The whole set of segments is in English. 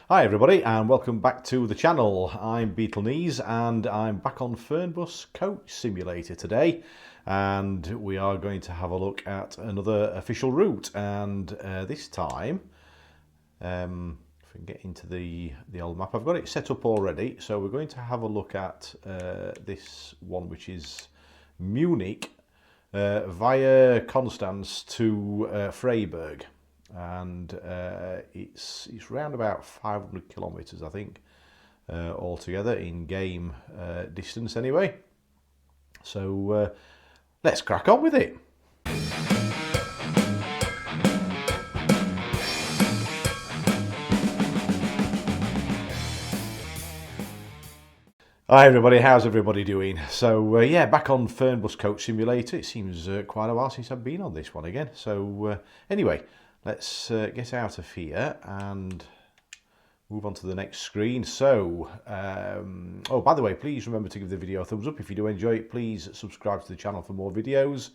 Hi everybody and welcome back to the channel. I'm Beetle Knees and I'm back on Fernbus Coach Simulator today, and we are going to have a look at another official route, and this time if we can get into the old map, I've got it set up already, so we're going to have a look at this one, which is Munich via Constance to Freisberg. And it's round about 500 kilometers, I think, altogether in game distance anyway. So let's crack on with it. Hi everybody, how's everybody doing? So yeah, back on Fernbus Coach Simulator. It seems quite a while since I've been on this one again. So anyway, let's get out of here and move on to the next screen. So, oh, by the way, please remember to give the video a thumbs up. If you do enjoy it, please subscribe to the channel for more videos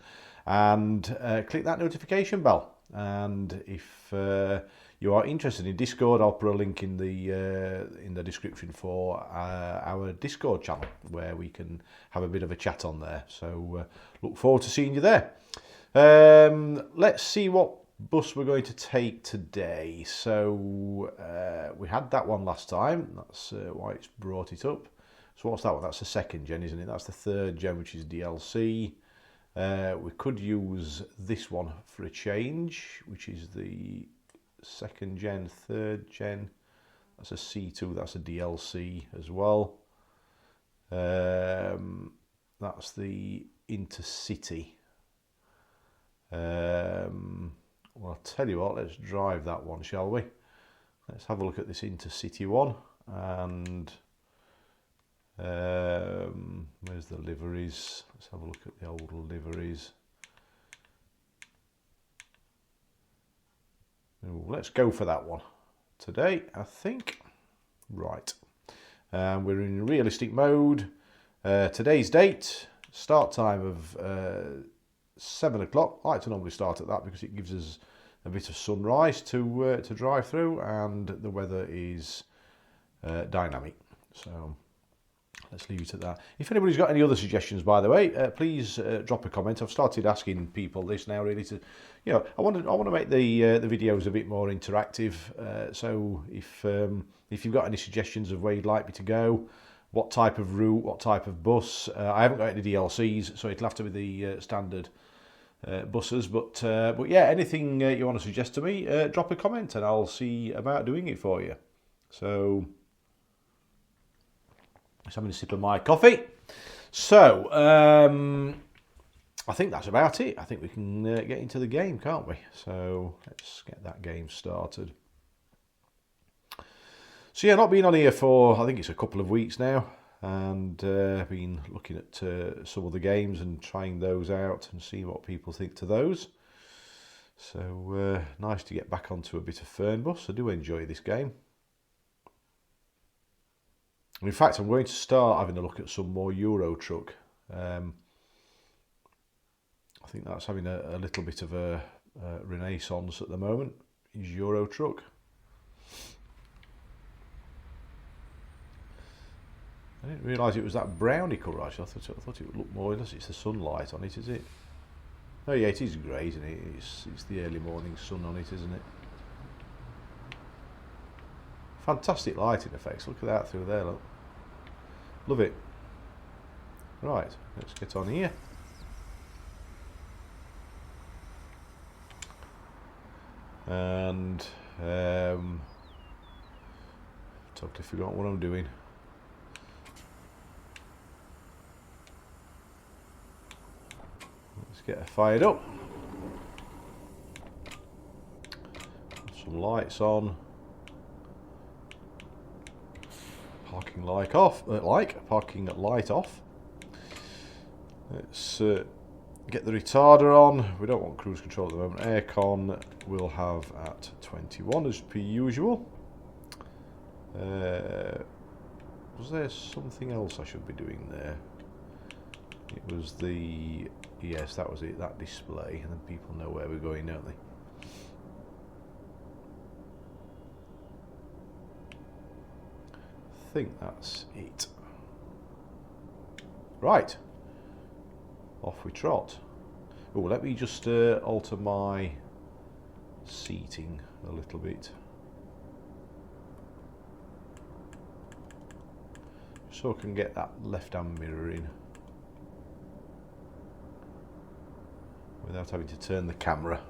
and click that notification bell. And if you are interested in Discord, I'll put a link in the description for our Discord channel where we can have a bit of a chat on there. So look forward to seeing you there. Let's see what bus we're going to take today. So we had that one last time. That's why it's brought it up. So what's that one? That's the second gen, isn't it? That's the third gen, which is DLC. We could use this one for a change, which is the second gen, third gen. That's a C2, that's a DLC as well. That's the Intercity. Well, I'll tell you what, let's drive that one, shall we? Let's have a look at this Intercity one. And where's the liveries? Let's have a look at the old liveries. Ooh, let's go for that one today, I think. Right. We're in realistic mode. Today's date, start time of 7 o'clock. I like to normally start at that because it gives us a bit of sunrise to drive through, and the weather is dynamic. So let's leave it at that. If anybody's got any other suggestions, by the way, please drop a comment. I've started asking people this now, really, to, you know, I want to make the videos a bit more interactive. So if you've got any suggestions of where you'd like me to go, what type of route, what type of bus, I haven't got any DLCs, so it'll have to be the standard buses. But yeah, anything you want to suggest to me, drop a comment and I'll see about doing it for you. So just having a sip of my coffee. So I think that's about it. I think we can get into the game, can't we? So let's get that game started. So yeah, not been on here for, I think it's a couple of weeks now, and been looking at some of the games and trying those out and seeing what people think to those. So nice to get back onto a bit of Fernbus. I do enjoy this game. In fact, I'm going to start having a look at some more Euro Truck. I think that's having a little bit of a renaissance at the moment, is Euro Truck. I didn't realise it was that browny colour, actually. I thought it would look more, unless it's the sunlight on it, is it? Oh yeah, it is grey, isn't it? It's the early morning sun on it, isn't it? Fantastic lighting effects. Look at that through there, look. Love it. Right, let's get on here. And totally forgot what I'm doing. Let's get it fired up. Some lights on. Parking light off. Parking light off. Let's get the retarder on. We don't want cruise control at the moment. Aircon we'll have at 21 as per usual. Was there something else I should be doing there? It was the, yes, that was it, that display, and then people know where we're going, don't they? think that's it. Right. Off we trot. Oh, let me just alter my seating a little bit. So I can get that left-hand mirror in without having to turn the camera.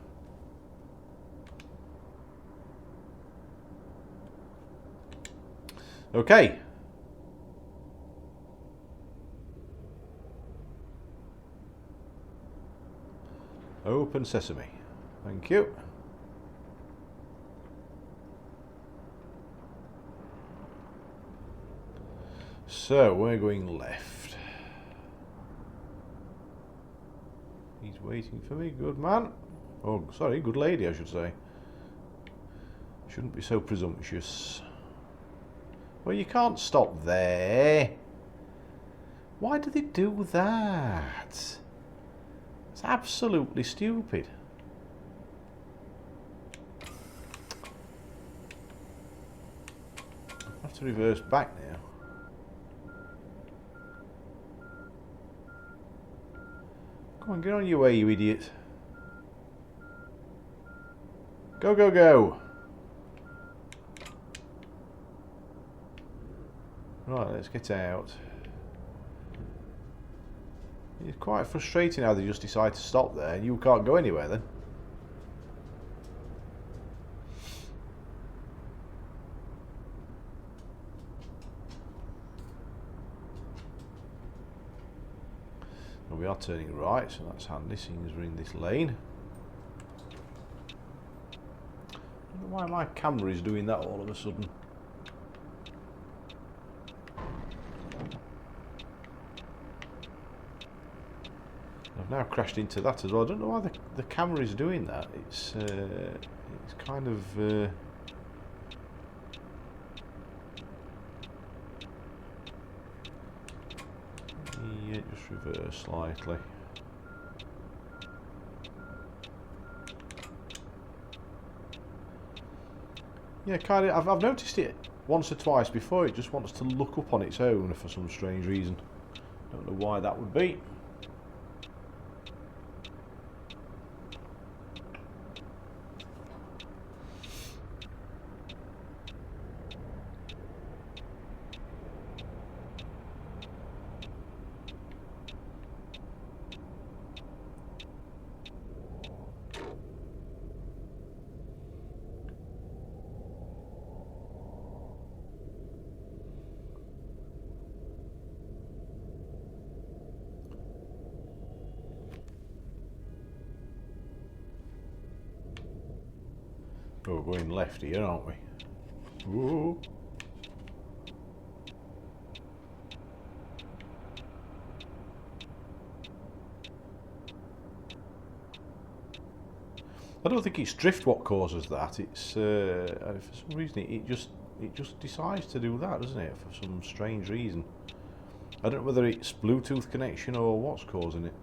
Okay. Open sesame. Thank you. So we're going left. He's waiting for me, good man. Oh, sorry, good lady, I should say. Shouldn't be so presumptuous. Well, you can't stop there. Why do they do that? It's absolutely stupid. I have to reverse back now. Come on, get on your way, you idiot. Go, go, go. Right, let's get out. It's quite frustrating how they just decide to stop there and you can't go anywhere then. Well, we are turning right, so that's handy, seeing as we're in this lane. I don't know why my camera is doing that all of a sudden. I've now crashed into that as well. I don't know why the camera is doing that. It's kind of yeah, just reverse slightly. Yeah, kind of. I've noticed it once or twice before. It just wants to look up on its own for some strange reason. Don't know why that would be. Oh, we're going left here, aren't we? Ooh. I don't think it's drift what causes that. It's for some reason it just decides to do that, doesn't it? For some strange reason. I don't know whether it's Bluetooth connection or what's causing it.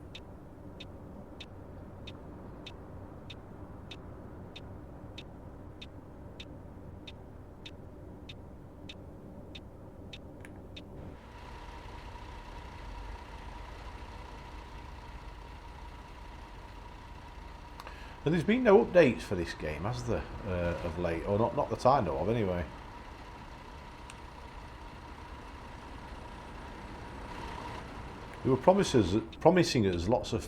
And there's been no updates for this game, has there, of late? Or not that I know of, anyway. They were promising us lots of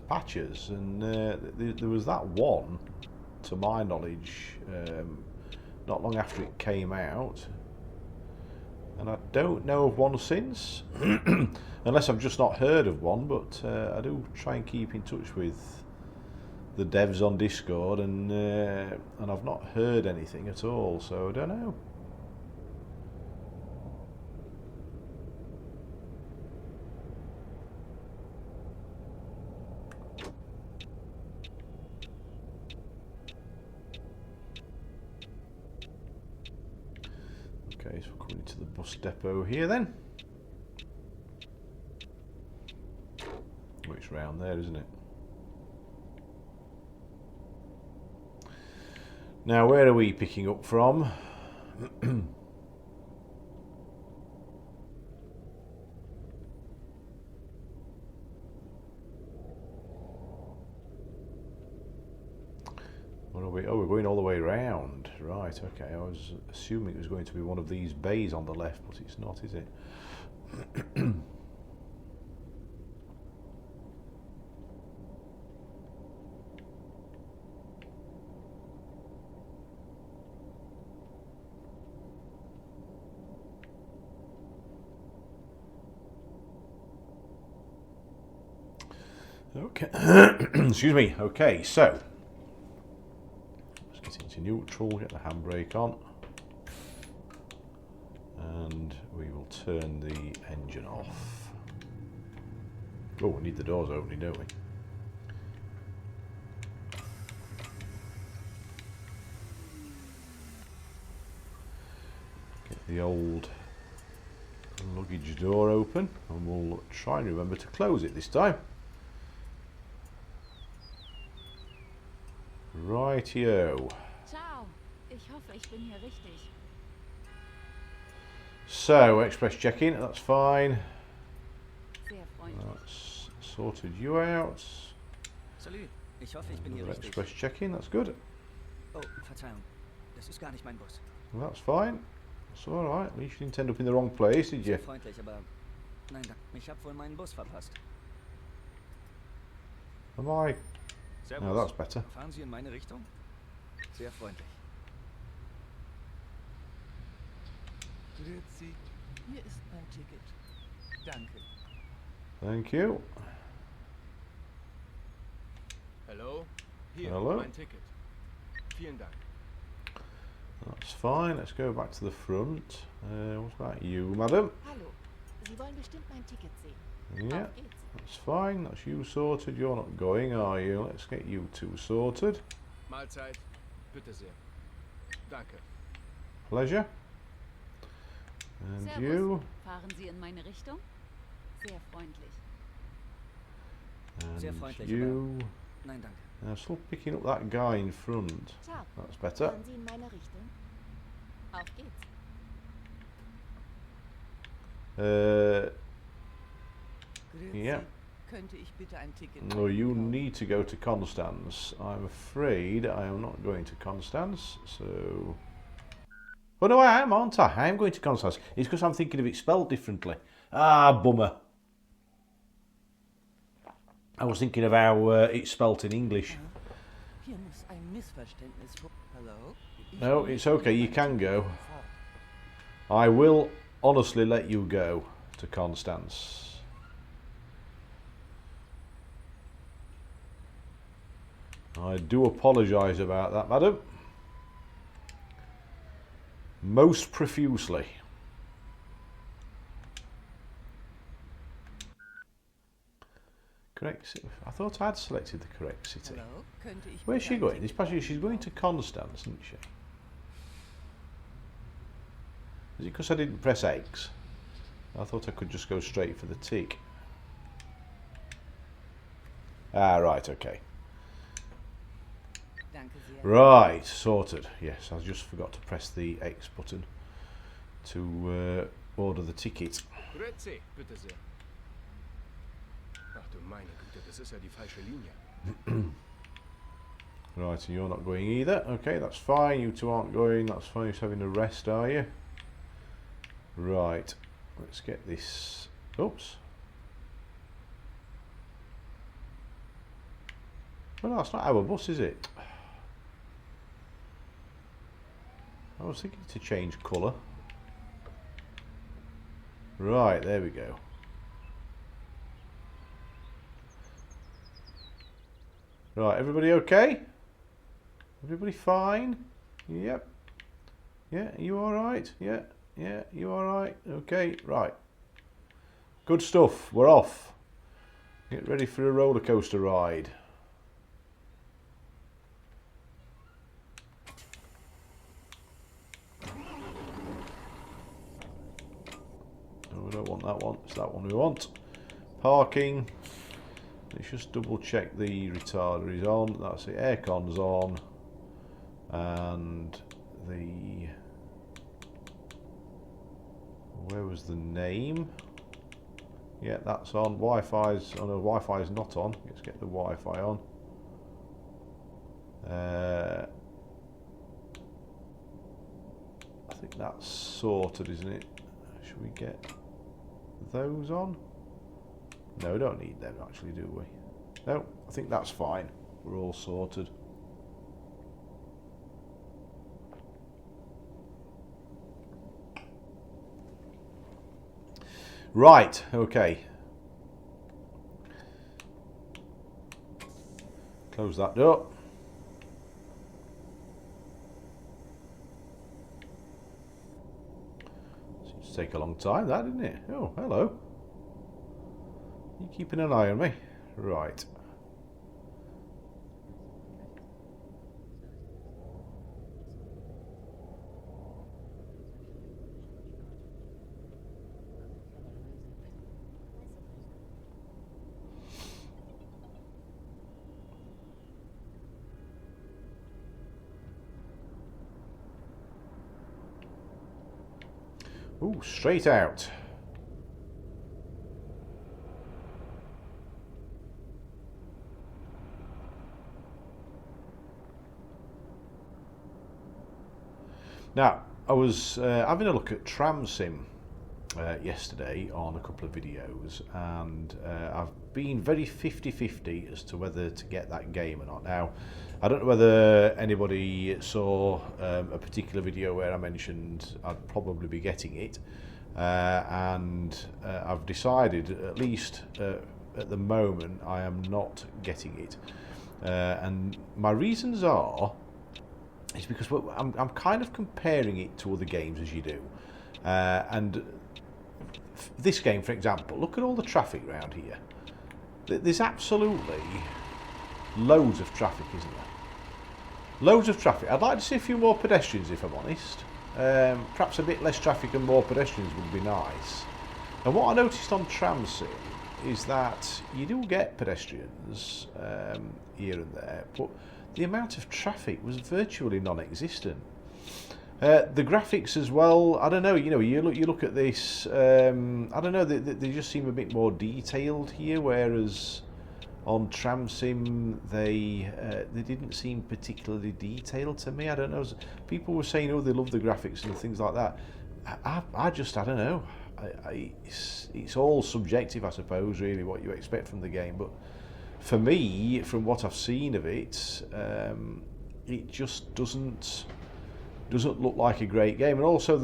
patches, and there was that one, to my knowledge, not long after it came out. And I don't know of one since, unless I've just not heard of one, but I do try and keep in touch with the devs on Discord, and I've not heard anything at all, so I don't know. Okay, so we're coming to the bus depot here then. Oh, it's round there, isn't it? Now, where are we picking up from? What are we? Oh, we're going all the way round. Right, okay. I was assuming it was going to be one of these bays on the left, but it's not, is it? Okay. Excuse me. Okay, so let's get into neutral, get the handbrake on, and we will turn the engine off. Oh, we need the doors opening, don't we? Get the old luggage door open, and we'll try and remember to close it this time. Rightio. Ciao. Ich hoffe, ich bin hier richtig. So, express check-in, that's fine. Sehr freundlich. That's sorted you out. Salut, ich hoffe, ich bin hier richtig. Express check-in, that's good. Oh, Verzeihung. Das ist gar nicht mein Bus. Well, that's fine. That's alright. At least you didn't end up in the wrong place, did you? Sehr freundlich, aber nein, ich habe wohl meinen Bus verpasst. Am I? Servus. No, that's better. Fahren Sie in meine Richtung? Sehr freundlich. Grüezi, hier ist mein Ticket. Danke. Thank you. Hello, hier Hello. mein Ticket. Vielen Dank. That's fine. Let's go back to the front. What about you, madam? Hallo. Sie wollen bestimmt mein Ticket sehen. Yeah, Auf geht's. that's fine. That's you sorted. You're not going, are you? Let's get you two sorted. Mahlzeit, bitte sehr. Danke. Pleasure. And Servus. you. Fahren Sie in meine Richtung? Sehr freundlich. And Sehr freundlich, you. Nein, danke. I'm still picking up that guy in front. Ciao. That's better. Fahren Sie in meine Richtung? Auf geht's. Grüezi, Yeah. könnte ich bitte ein Ticket No, you bekommen? need to go to Constance. I'm afraid I am not going to Constance, so... Oh no, I am, aren't I? I am going to Constance. It's because I'm thinking of it spelled differently. Ah, bummer. I was thinking of how it's spelt in English. Hier muss ein Missverständnis vor... Hello? Ich No, bin it's okay, you mein can Ticket go. fort. I will honestly let you go to Constance. I do apologise about that, madam. Most profusely. Correct city. I thought I'd selected the correct city. Hello? Könnte ich Where's bitte she ein going? This Ticket passenger, she's going to bekommen? Constance, isn't she? Is it because I didn't press X? I thought I could just go straight for the tick. Ah, right, okay. Danke sehr. Right, sorted. Yes, I just forgot to press the X button to order the ticket. Grüezi, bitte sehr. Ach du meine Güte, das ist ja die falsche Linie. Right, and you're not going either. Okay, that's fine. You two aren't going. That's fine. You're just having a rest, are you? Right, let's get this. Oops. Well, no, that's not our bus, is it? I was thinking to change colour. Right, there we go. Right, everybody okay? Everybody fine? Yep. Yeah, you alright? Yeah, yeah, you alright? Okay, right. Good stuff, we're off. Get ready for a roller coaster ride. No, we don't want that one, it's that one we want. Parking. Let's just double check the retarder is on. That's it, aircon's on. And the... Where was the name? Yeah, that's on. Wi-Fi's... Oh no, Wi-Fi's not on. Let's get the Wi-Fi on. I think that's sorted, isn't it? Should we get those on? No, we don't need them actually, do we? No, I think that's fine. We're all sorted. Right, okay. Close that door. Seems to take a long time, that, didn't it? Oh, hello. You keeping an eye on me? Right. Ooh, straight out. Now, I was having a look at Tram Sim yesterday on a couple of videos, and I've been very 50-50 as to whether to get that game or not. Now, I don't know whether anybody saw a particular video where I mentioned I'd probably be getting it, and I've decided, at least at the moment, I am not getting it. And my reasons is because I'm kind of comparing it to other games, as you do. And this game, for example, look at all the traffic around here. There's absolutely loads of traffic, isn't there? Loads of traffic. I'd like to see a few more pedestrians, if I'm honest. Perhaps a bit less traffic and more pedestrians would be nice. And what I noticed on Tram Sim is that you do get pedestrians here and there, but the amount of traffic was virtually non-existent. The graphics as well, I don't know, you know, you look at this, I don't know, they just seem a bit more detailed here, whereas on Tram Sim they didn't seem particularly detailed to me. I don't know, people were saying, oh, they love the graphics and things like that. I don't know. It's all subjective, I suppose, really, what you expect from the game, but for me, from what I've seen of it, it just doesn't look like a great game. And also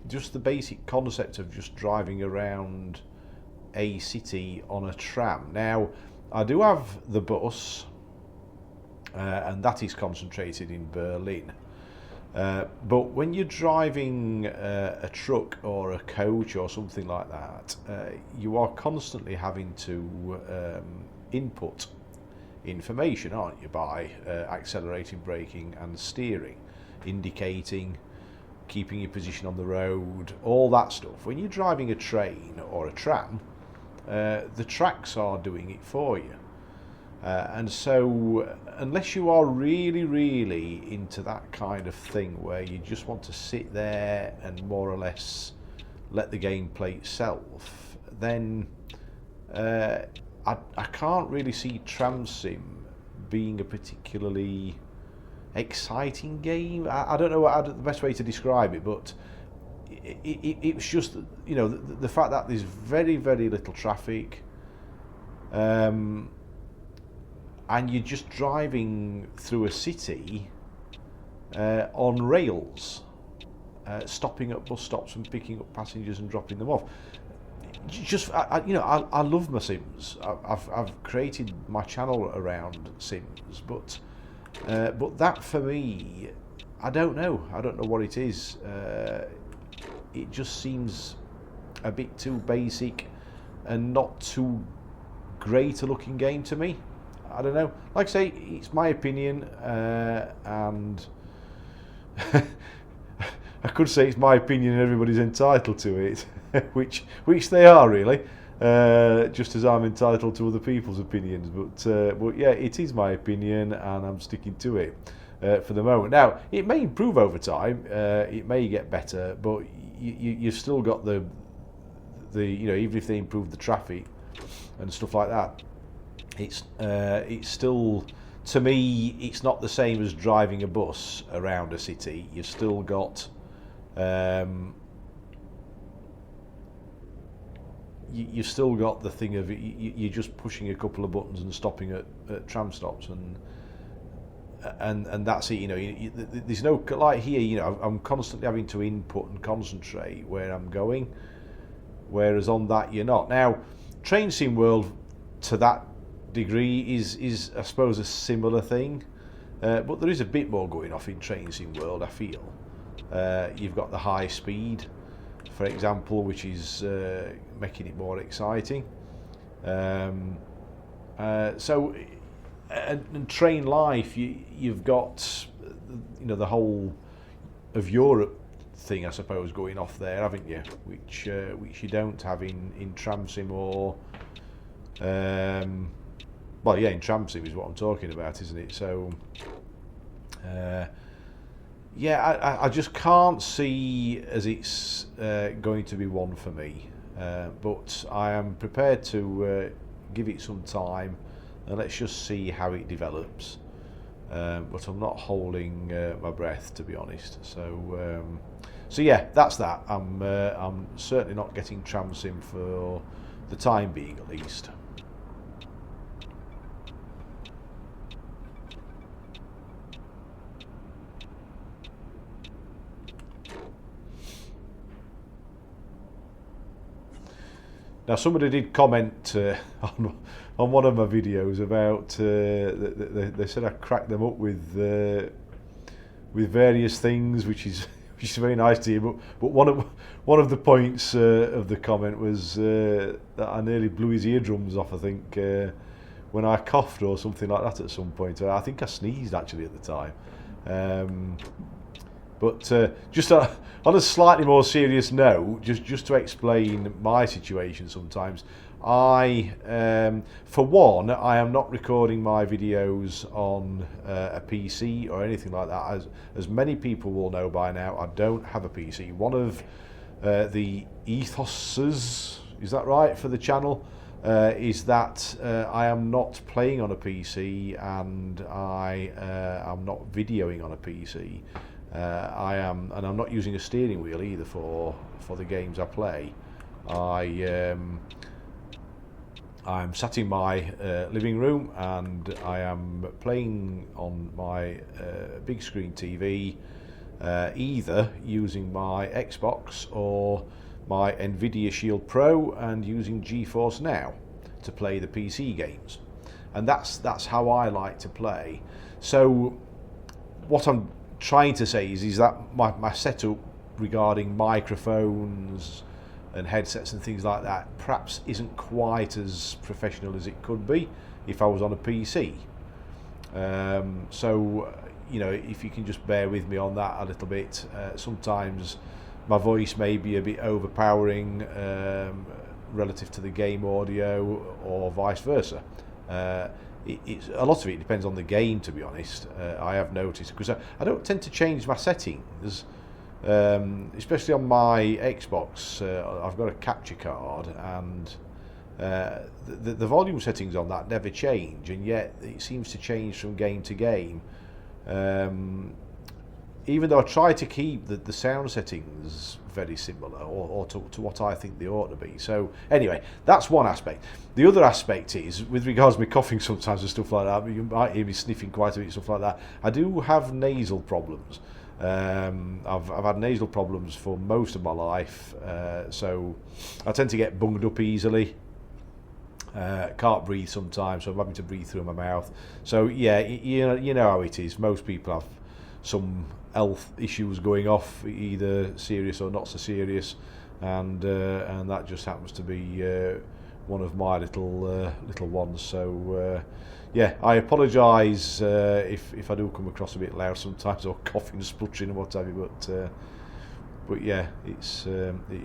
just the basic concept of just driving around a city on a tram. Now, I do have the bus, and that is concentrated in Berlin. But when you're driving a truck or a coach or something like that, you are constantly having to input information, aren't you, by accelerating, braking and steering, indicating, keeping your position on the road, all that stuff. When you're driving a train or a tram, the tracks are doing it for you. And so, unless you are really, really into that kind of thing where you just want to sit there and more or less let the game play itself, then I can't really see Tram Sim being a particularly exciting game. I don't know the best way to describe it, but it's just, you know, the fact that there's very, very little traffic, and you're just driving through a city on rails, stopping at bus stops and picking up passengers and dropping them off. I love my Sims. I've created my channel around Sims, but that for me, I don't know what it is. It just seems a bit too basic and not too great a looking game to me. I don't know. Like I say, it's my opinion, and I could say it's my opinion and everybody's entitled to it, which they are really, just as I'm entitled to other people's opinions. But yeah, it is my opinion, and I'm sticking to it for the moment. Now, it may improve over time. It may get better, but you've still got the you know, even if they improve the traffic and stuff like that, it's still to me, it's not the same as driving a bus around a city. You've still got you've still got the thing of you're just pushing a couple of buttons and stopping at tram stops, and that's it. You know, there's no, like here, you know, I'm constantly having to input and concentrate where I'm going, whereas on that you're not. Now, Train Sim World to that degree is I suppose a similar thing, but there is a bit more going off in Train Sim World, I feel. You've got the high speed, for example, which is making it more exciting. So, and Train Life, you've got, you know, the whole of Europe thing, I suppose, going off there, haven't you? Which you don't have in Tram Sim or, well, yeah, in Tram Sim is what I'm talking about, isn't it? So, yeah, I just can't see as it's going to be one for me, but I am prepared to give it some time and let's just see how it develops. But I'm not holding my breath, to be honest. So, so yeah, that's that. I'm certainly not getting Tram Sim for the time being, at least. Now, somebody did comment on one of my videos about they said I cracked them up with various things, which is very nice to hear. But one of the points of the comment was that I nearly blew his eardrums off, I think, when I coughed or something like that at some point. I think I sneezed actually at the time. But just on a slightly more serious note, just to explain my situation sometimes, for one, I am not recording my videos on a PC or anything like that. As many people will know by now, I don't have a PC. One of the ethoses, is that right, for the channel, is that I am not playing on a PC and I am not videoing on a PC. And I'm not using a steering wheel either for the games I play. I'm sat in my living room and I am playing on my big screen TV, either using my Xbox or my Nvidia Shield Pro and using GeForce Now to play the PC games. And that's how I like to play. So what I'm trying to say is that my setup regarding microphones and headsets and things like that perhaps isn't quite as professional as it could be if I was on a PC. So, you know, if you can just bear with me on that a little bit. Sometimes my voice may be a bit overpowering relative to the game audio, or vice versa. It's a lot of it depends on the game, to be honest. I have noticed, because I don't tend to change my settings, especially on my Xbox. I've got a capture card, and the volume settings on that never change, and yet it seems to change from game to game. Even though I try to keep the sound settings very similar, or to what I think they ought to be. So anyway, that's one aspect. The other aspect is, with regards to me coughing sometimes and stuff like that, you might hear me sniffing quite a bit, stuff like that. I do have nasal problems. I've had nasal problems for most of my life, so I tend to get bunged up easily. Can't breathe sometimes, so I'm having to breathe through my mouth. So yeah, you know how it is. Most people have some health issues going off, either serious or not so serious, and that just happens to be one of my little ones. So yeah, I apologise if I do come across a bit loud sometimes, or coughing, spluttering, and what have you. But yeah, it's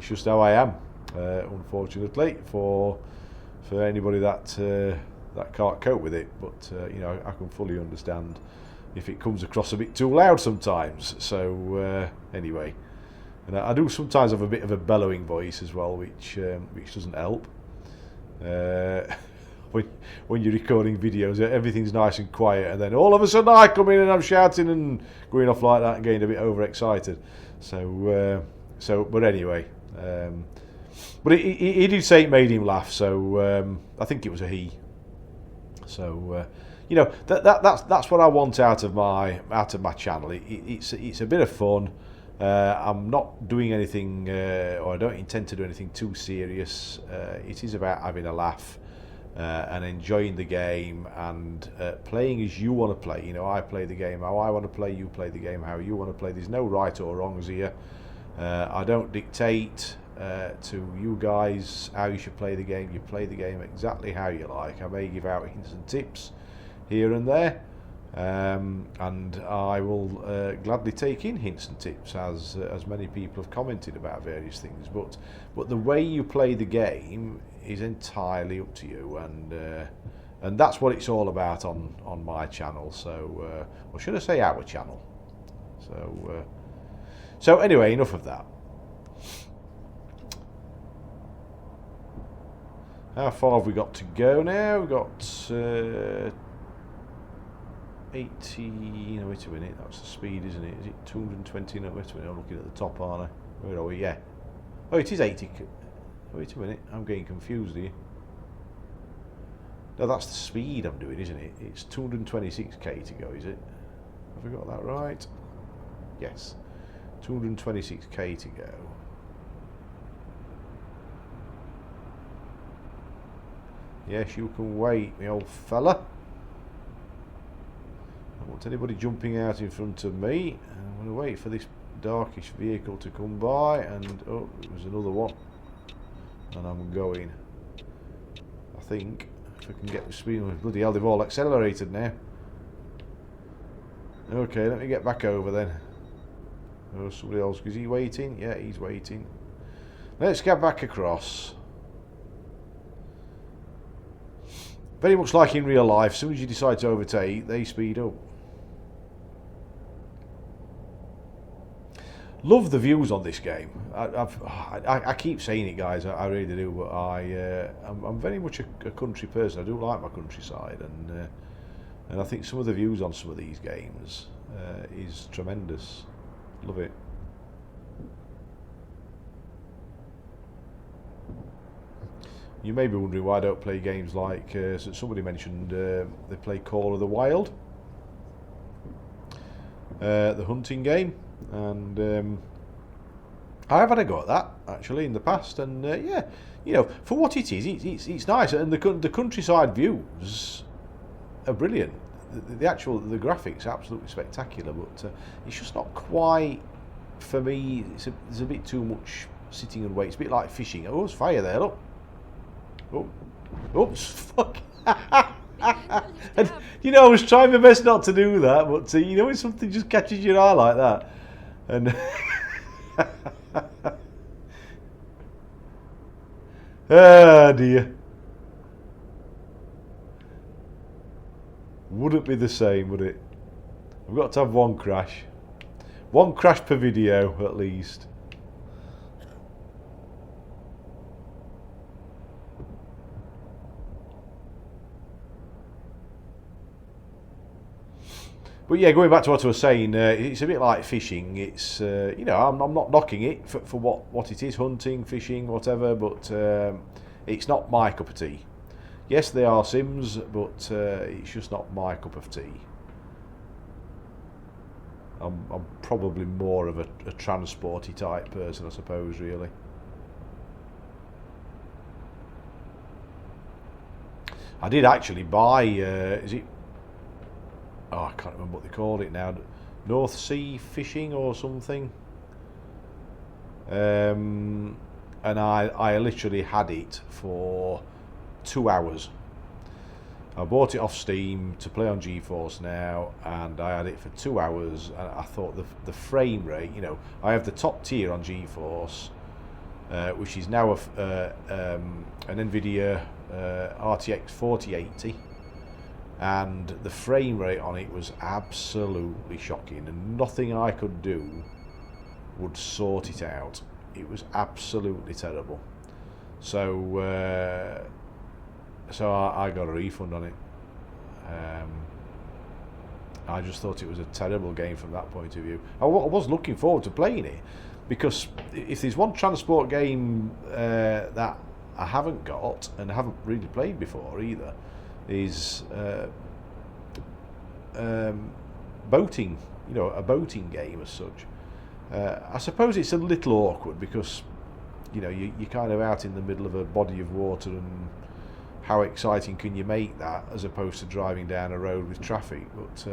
just how I am, unfortunately, for anybody that can't cope with it. But you know, I can fully understand if it comes across a bit too loud sometimes. So anyway, and I do sometimes have a bit of a bellowing voice as well, which doesn't help. But when you're recording videos, everything's nice and quiet, and then all of a sudden I come in and I'm shouting and going off like that and getting a bit overexcited. But anyway, but he did say it made him laugh, so I think it was a he. So you know, that's what I want out of my channel. It's a bit of fun. I'm not doing anything, or I don't intend to do anything too serious. It is about having a laugh and enjoying the game and playing as you want to play. You know, I play the game how I want to play, you play the game how you want to play. There's no right or wrongs here. I don't dictate to you guys how you should play the game. You play the game exactly how you like. I may give out hints and tips here and there. And I will gladly take in hints and tips, as many people have commented about various things. But the way you play the game is entirely up to you, and that's what it's all about on my channel. So, or should I say our channel? So anyway, enough of that. How far have we got to go now? We've got 80, no, wait a minute, that's the speed, isn't it? Is it 220? No, wait a minute, I'm looking at the top, aren't I? Where are we? Yeah. Oh, it is 80. Wait a minute, I'm getting confused here. No, that's the speed I'm doing, isn't it? It's 226k to go, is it? Have I got that right? Yes. 226k to go. Yes, you can wait, me old fella. I don't want anybody jumping out in front of me. I'm going to wait for this darkish vehicle to come by, and oh, there's another one, and I'm going. I think if I can get the speed. Bloody hell, they've all accelerated now. Okay, let me get back over then. Oh, somebody else, is he waiting? Yeah, he's waiting. Let's get back across. Very much like in real life, as soon as you decide to overtake, they speed up. Love the views on this game. I keep saying it, guys. I really do. But I'm very much a country person. I do like my countryside, and I think some of the views on some of these games is tremendous. Love it. You may be wondering why I don't play games like somebody mentioned. They play Call of the Wild, the hunting game. And I have had a go at that actually in the past, and yeah, you know, for what it is, it's nice, and the countryside views are brilliant. The graphics are absolutely spectacular, but it's just not quite for me. There's a bit too much sitting and wait. It's a bit like fishing. Oh, there's fire there. Look. Oh, oops, fuck. And, you know, I was trying my best not to do that, but you know, when something just catches your eye like that. And oh dear, wouldn't be the same, would it? We've got to have one crash per video at least. But yeah, going back to what I was saying, it's a bit like fishing. It's you know, I'm not knocking it for what it is, hunting, fishing, whatever. But it's not my cup of tea. Yes, they are sims, but it's just not my cup of tea. I'm probably more of a transporty type person, I suppose, really. I did actually buy. Is it? Oh, I can't remember what they called it now. North Sea fishing or something. And I literally had it for 2 hours. I bought it off Steam to play on GeForce Now, and I had it for 2 hours. And I thought the frame rate, you know, I have the top tier on GeForce, which is now an NVIDIA RTX 4080. And the frame rate on it was absolutely shocking, and nothing I could do would sort it out. It was absolutely terrible. So So I got a refund on it. I just thought it was a terrible game from that point of view. I was looking forward to playing it, because if there's one transport game that I haven't got and haven't really played before either, is boating. You know, a boating game as such. I suppose it's a little awkward because, you know, you're kind of out in the middle of a body of water, and how exciting can you make that as opposed to driving down a road with traffic? But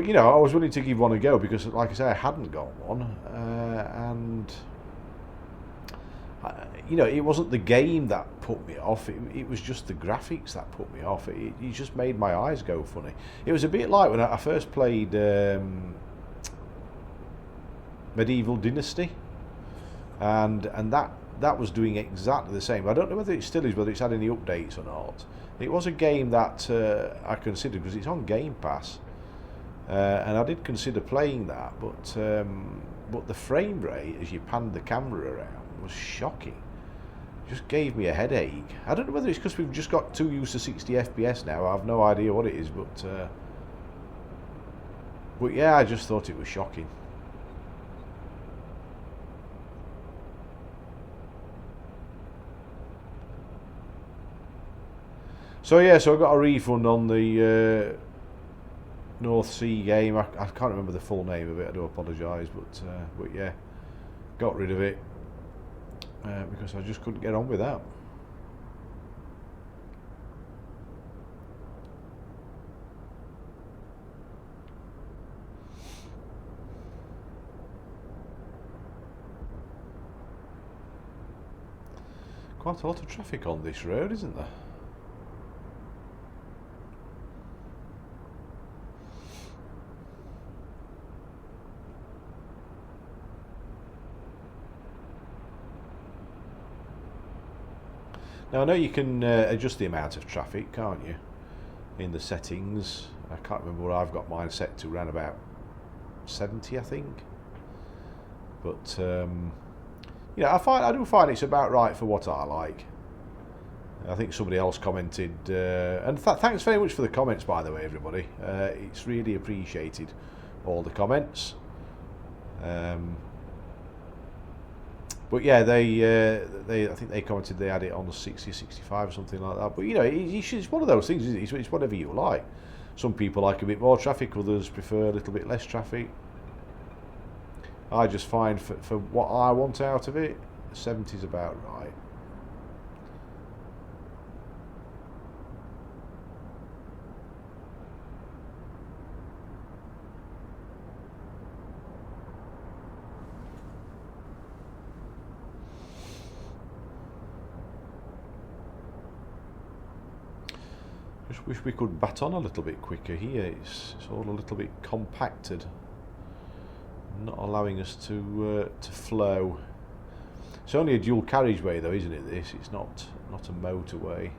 you know, I was willing to give one a go because, like I say, I hadn't got one, and you know, it wasn't the game that put me off. It was just the graphics that put me off. It just made my eyes go funny. It was a bit like when I first played Medieval Dynasty, and that was doing exactly the same. I don't know whether it still is, whether it's had any updates or not. It was a game that I considered, because it's on Game Pass, and I did consider playing that, but the frame rate as you panned the camera around was shocking. It just gave me a headache. I don't know whether it's because we've just got too used to 60 FPS now. I have no idea what it is, but yeah, I just thought it was shocking. So yeah, so I got a refund on the North Sea game. I can't remember the full name of it. I do apologise, but yeah, got rid of it because I just couldn't get on with that. Quite a lot of traffic on this road, isn't there? Now I know you can adjust the amount of traffic, can't you, in the settings. I can't remember what I've got mine set to, around about 70, I think. But you know, I do find it's about right for what I like. I think somebody else commented, and thanks very much for the comments, by the way, everybody. It's really appreciated, all the comments. But yeah, they I think they commented they had it on the 60, 65 or something like that. But you know, it's one of those things, isn't it? It's whatever you like. Some people like a bit more traffic, others prefer a little bit less traffic. I just find for what I want out of it, 70 is about right. Just wish we could bat on a little bit quicker here. It's all a little bit compacted, not allowing us to flow. It's only a dual carriageway though, isn't it? This, it's not a motorway.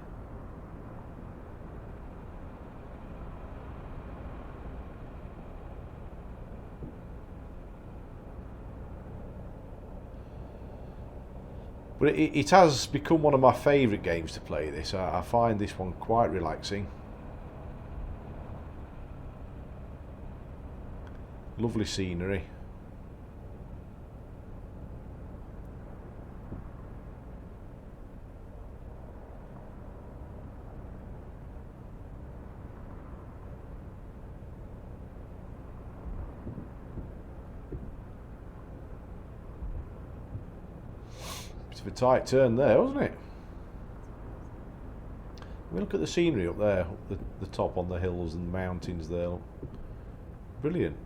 But it has become one of my favourite games to play this. I find this one quite relaxing. Lovely scenery. Bit of a tight turn there, wasn't it? I mean, look at the scenery up there, up the top on the hills and the mountains there. Brilliant.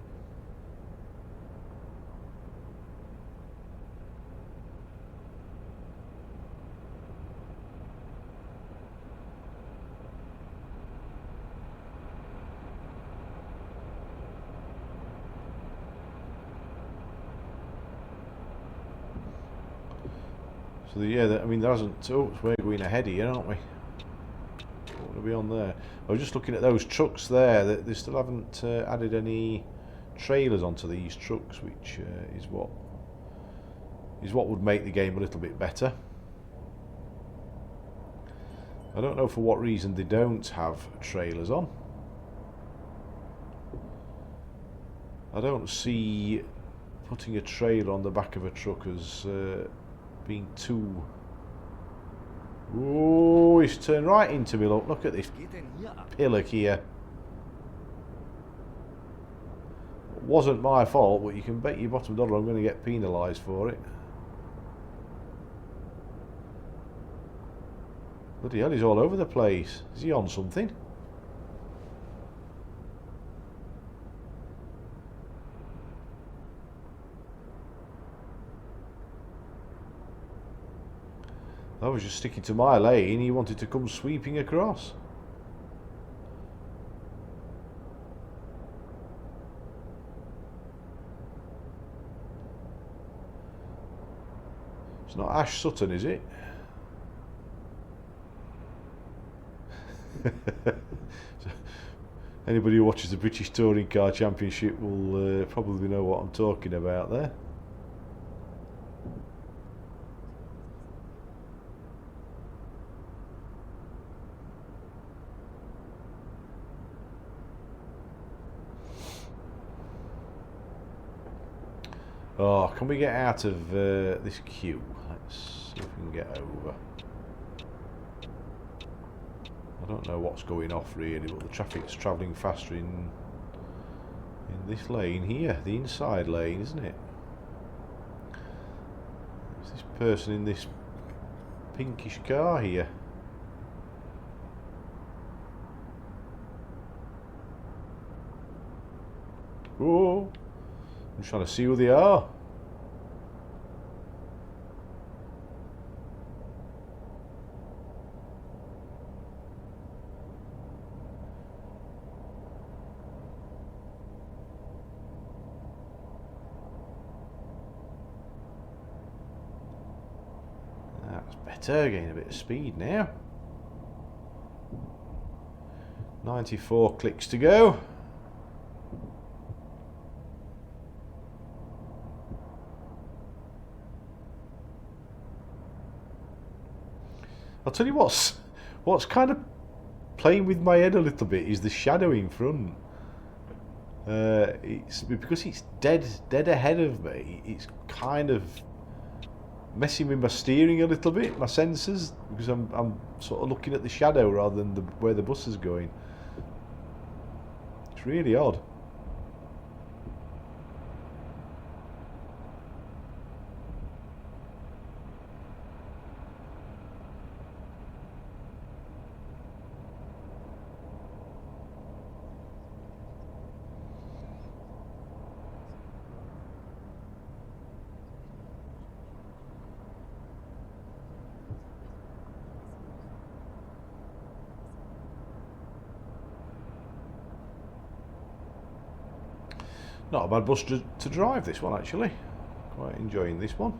So yeah, I mean, there hasn't. Oh, we're going ahead here, aren't we? What are we on there? I was just looking at those trucks there. They still haven't added any trailers onto these trucks, which is what would make the game a little bit better. I don't know for what reason they don't have trailers on. I don't see putting a trailer on the back of a truck as being too... Oh, he's turned right into me, look at this pillock here. It wasn't my fault, but you can bet your bottom dollar I'm going to get penalised for it. Bloody hell, he's all over the place. Is he on something? I was just sticking to my lane, he wanted to come sweeping across. It's not Ash Sutton, is it? Anybody who watches the British Touring Car Championship will probably know what I'm talking about there. Oh, can we get out of this queue? Let's see if we can get over. I don't know what's going off really, but the traffic's travelling faster in this lane here, the inside lane, isn't it? There's this person in this pinkish car here. Oh, I'm trying to see who they are. That's better, getting a bit of speed now. 94 clicks to go. I'll tell you what's kind of playing with my head a little bit is the shadow in front. It's because it's dead ahead of me. It's kind of messing with my steering a little bit, my sensors, because I'm sort of looking at the shadow rather than where the bus is going. It's really odd. Not a bad bus to drive, this one actually. Quite enjoying this one.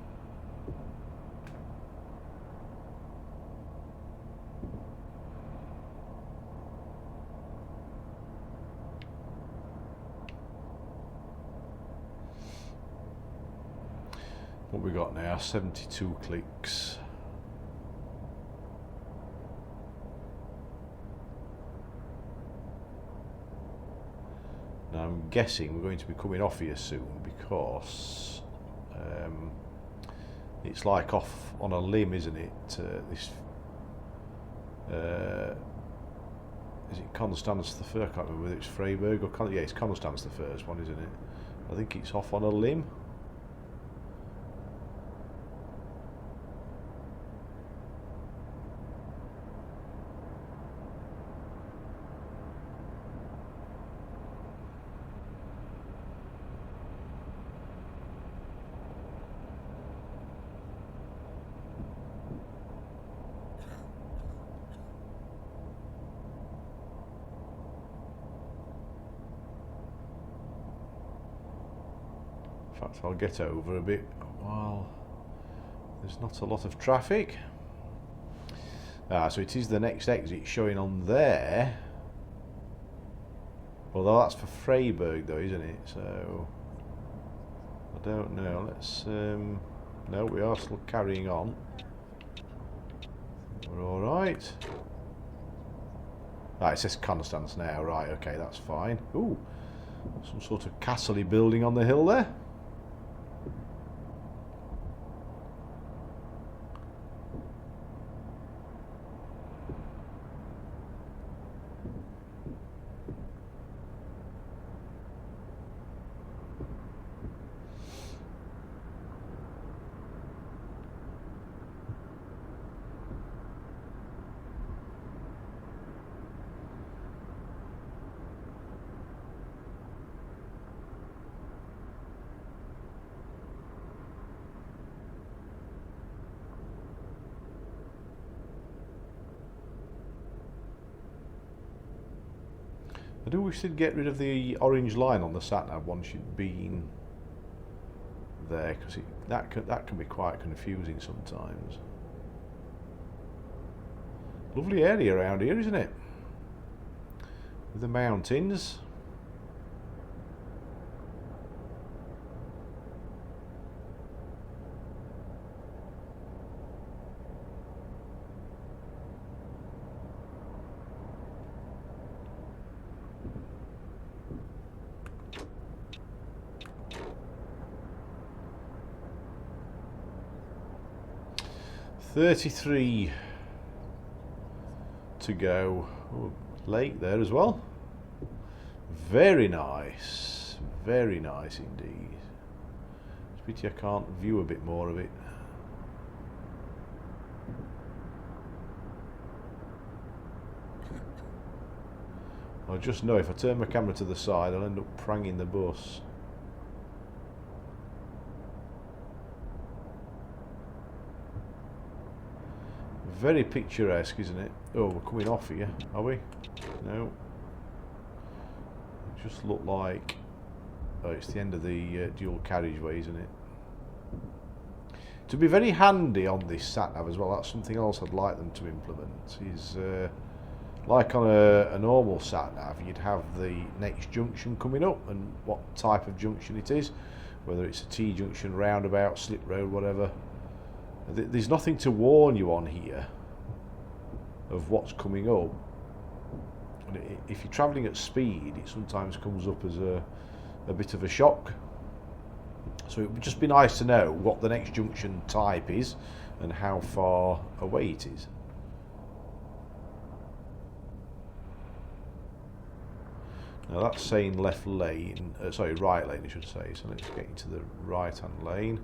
What we got now? 72 clicks. Now I'm guessing we're going to be coming off here soon because it's like off on a limb, isn't it? This is it Constance the first? I can't remember whether it's Freisberg or yeah, it's Constance the first one, isn't it? I think it's off on a limb. In fact, I'll get over a bit while there's not a lot of traffic. So it is the next exit showing on there. Although that's for Freisberg though, isn't it? So I don't know. Let's no, we are still carrying on. We're all right. Right, it says Constance now. Right, okay, that's fine. Ooh, some sort of castle-y building on the hill there. I do wish they'd get rid of the orange line on the sat-nav once you've been there, because that can be quite confusing sometimes. Lovely area around here, isn't it? With the mountains. $33 to go. Oh, lake there as well. Very nice indeed. It's a pity I can't view a bit more of it. I just know if I turn my camera to the side I'll end up pranging the bus. Very picturesque, isn't it? Oh, we're coming off here, are we? No. It just looked like... Oh, it's the end of the dual carriageway, isn't it? To be very handy on this sat-nav as well, that's something else I'd like them to implement, is like on a normal sat-nav, you'd have the next junction coming up and what type of junction it is, whether it's a T-junction, roundabout, slip road, whatever. There's nothing to warn you on here of what's coming up. And if you're travelling at speed, it sometimes comes up as a bit of a shock. So it would just be nice to know what the next junction type is and how far away it is. Now that's saying left lane, sorry, right lane I should say, so let's get into the right hand lane.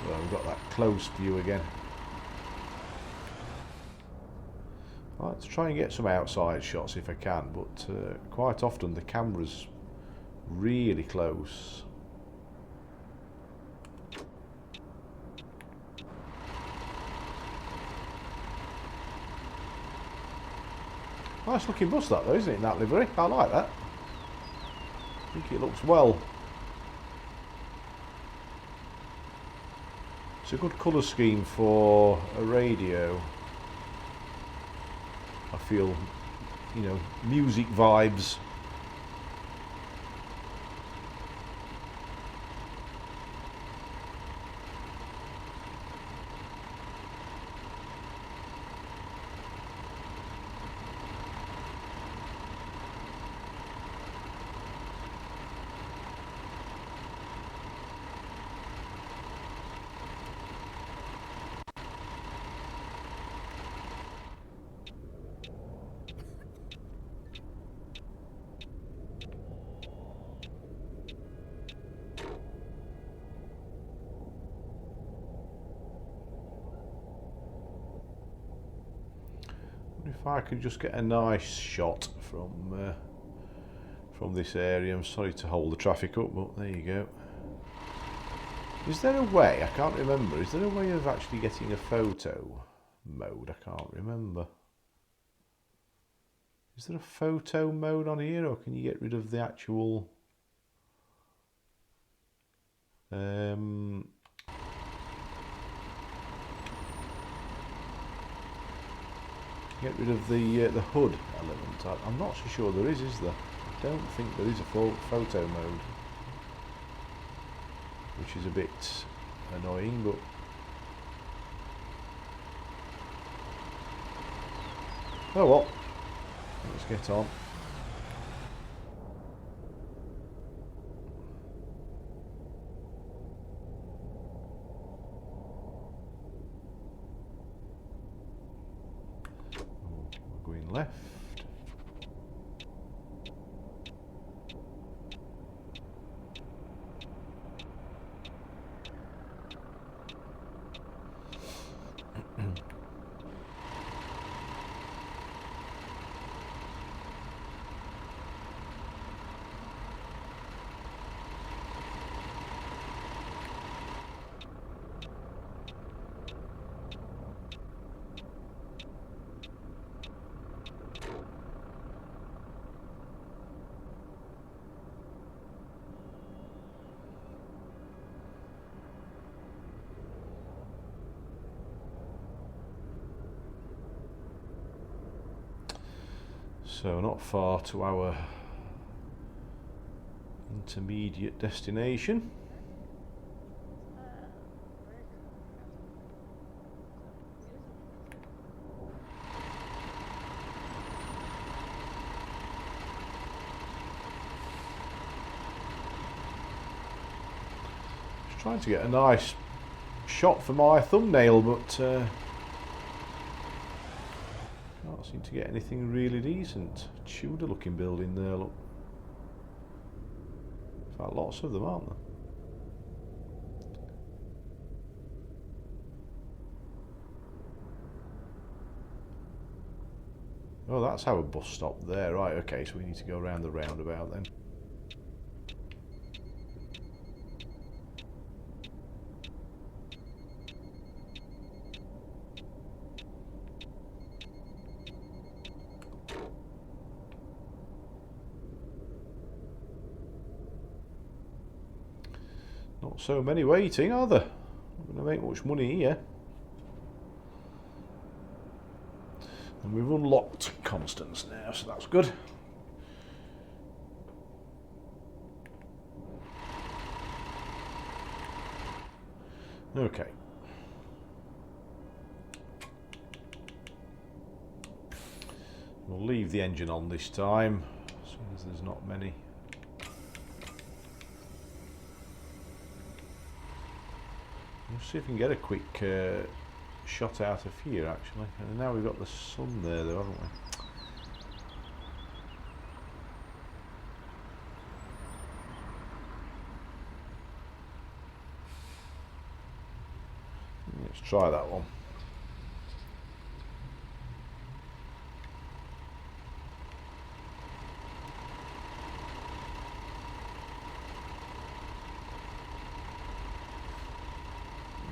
We've got that close view again. I like to try and get some outside shots if I can, but quite often the camera's really close. Nice looking bus that though, isn't it, in that livery? I like that. I think it looks well. It's a good colour scheme for a radio. I feel, you know, music vibes. If I could just get a nice shot from this area. I'm sorry to hold the traffic up, but there you go. Is there a way, I can't remember, is there a way of actually getting a photo mode? I can't remember. Is there a photo mode on here, or can you get rid of the actual get rid of the hood element? I'm not so sure there is there? don't think there is a photo mode, which is a bit annoying, but oh well, let's get on. We're going left. So not far to our intermediate destination. Just trying to get a nice shot for my thumbnail, but can't seem to get anything really decent. Tudor looking building there, look. In fact, lots of them, aren't there? Oh, that's our bus stop there, right, okay, so we need to go around the roundabout then. Not so many waiting, are there? Not going to make much money here. And we've unlocked Constance now, so that's good. Okay. We'll leave the engine on this time, as soon as there's not many. Let's see if we can get a quick shot out of here, actually. And now we've got the sun there, though, haven't we? Let's try that one.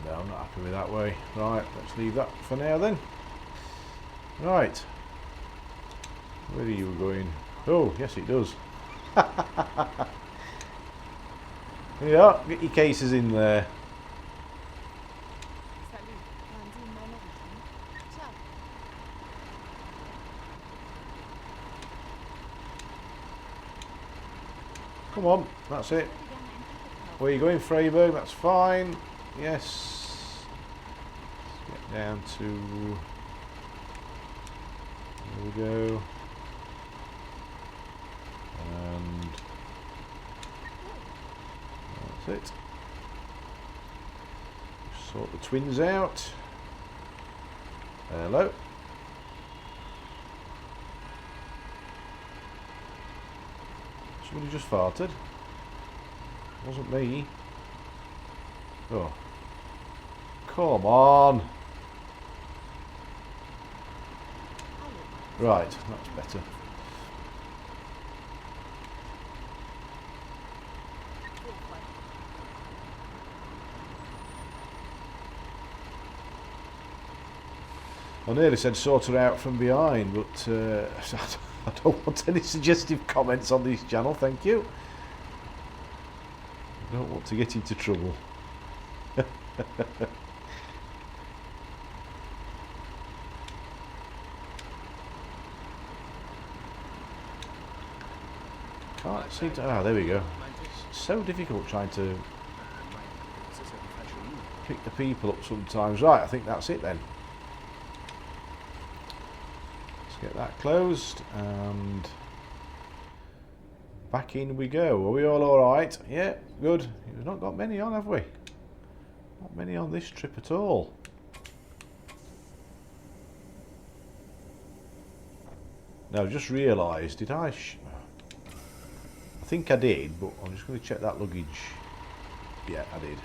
No, I'm not happy with that way. Right, let's leave that for now then. Right. Where are you going? Oh, yes it does. Yeah, get your cases in there. Salut. Fahren Sie in meine Richtung? Ciao. Come on, that's it. Ich würde gerne ein Ticket kaufen. Where are you going, Freisberg? That's fine. Yes. Let's get down to... There we go. And... That's it. Sort the twins out. Hello. Somebody just farted. Wasn't me. Oh. Come on. Right, that's better. I nearly said sort her out from behind, but I don't want any suggestive comments on this channel, thank you. I don't want to get into trouble. Can't seem to... Ah, there we go. It's so difficult trying to pick the people up sometimes. Right, I think that's it then. Let's get that closed and back in we go. Are we all alright? Yeah, good. We've not got many on, have we? Not many on this trip at all. Now, I've just realised, did I... I think I did, but I'm just going to check that luggage. Yeah, I did.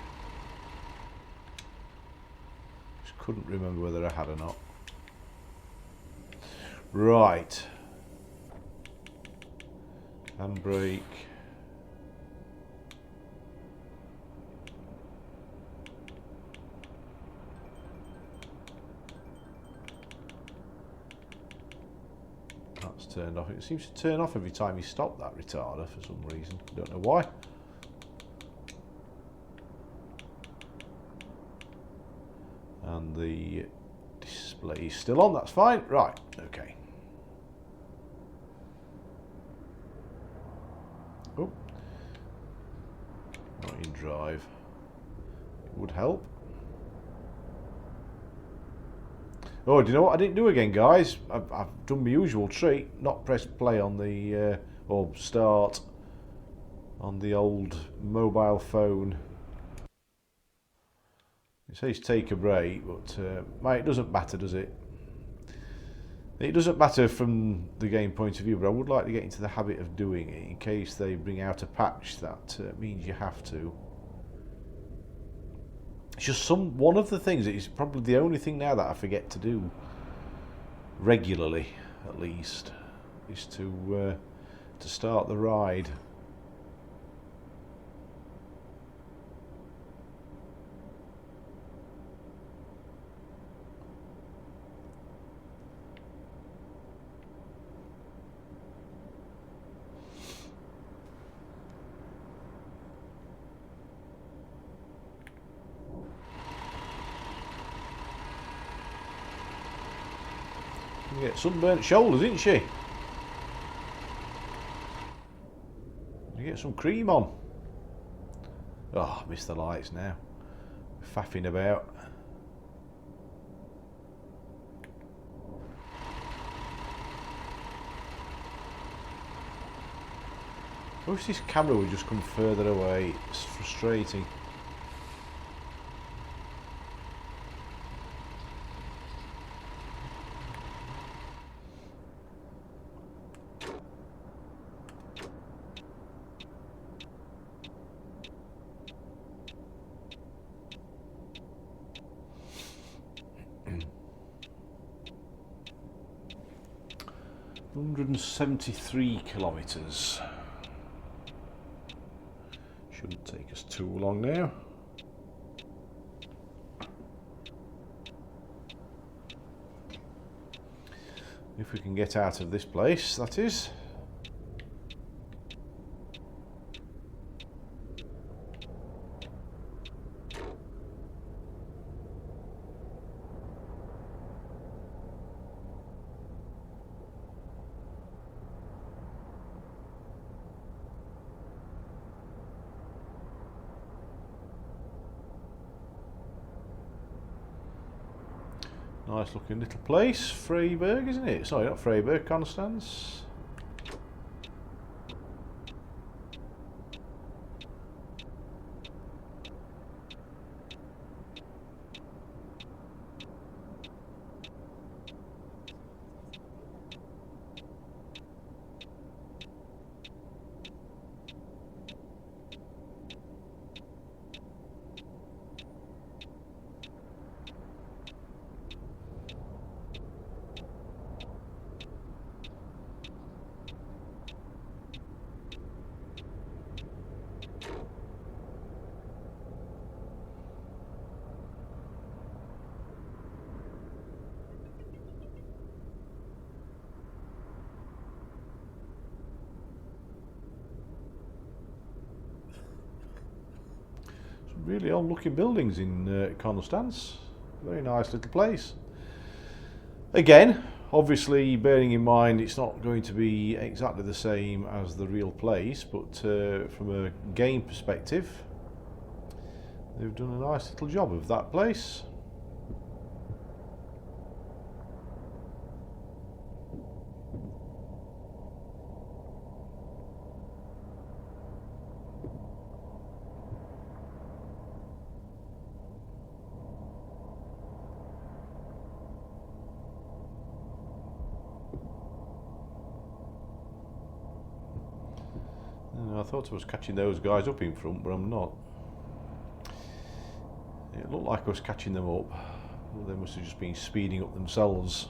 Just couldn't remember whether I had or not. Right. Handbrake. That's turned off. It seems to turn off every time you stop that retarder for some reason. Don't know why. And the display is still on. That's fine. Right. Okay. Oh. Not in drive. It would help. Oh, do you know what I didn't do again, guys? I've done my usual treat, not press play on the, or start on the old mobile phone. It says take a break, but mate, it doesn't matter, does it? It doesn't matter from the game point of view, but I would like to get into the habit of doing it in case they bring out a patch that means you have to. It's just one of the things, it's probably the only thing now that I forget to do regularly, at least, is to start the ride. You get sunburnt shoulders, didn't she? You get some cream on. Oh, I missed the lights now. Faffing about. I wish this camera would just come further away. It's frustrating. .173 kilometres. Shouldn't take us too long now. If we can get out of this place, that is. Nice looking little place, Freisberg, isn't it? Sorry, not Freisberg, Constance. Really old looking buildings in Constance. Very nice little place. Again, Obviously, bearing in mind it's not going to be exactly the same as the real place, but from a game perspective, they've done a nice little job of that place. I thought I was catching those guys up in front, but I'm not. It looked like I was catching them up. Well, they must have just been speeding up themselves.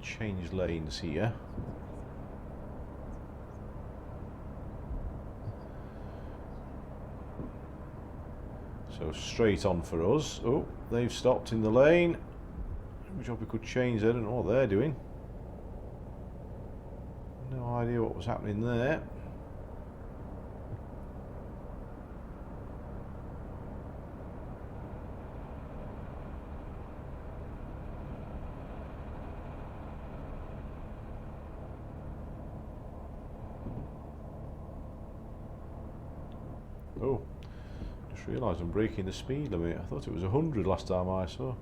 Change lanes here. So straight on for us. Oh, they've stopped in the lane. Good job we could change there. I don't know what they're doing. No idea what was happening there. Oh, just realised I'm breaking the speed limit. I thought it was 100 last time I saw.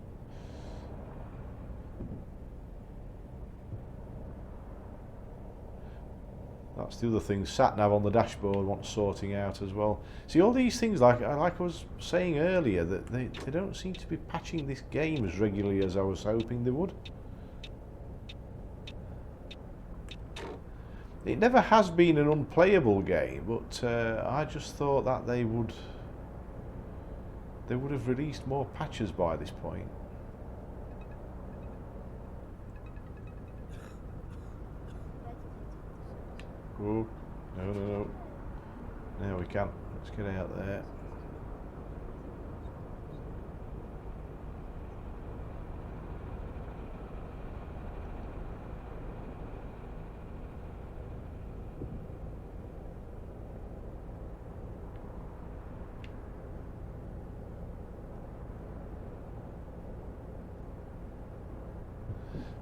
That's the other thing, sat-nav on the dashboard wants sorting out as well. See, all these things, like I was saying earlier, that they don't seem to be patching this game as regularly as I was hoping they would. It never has been an unplayable game, but I just thought that they would have released more patches by this point. Oh, no. Now we can. Let's get out there.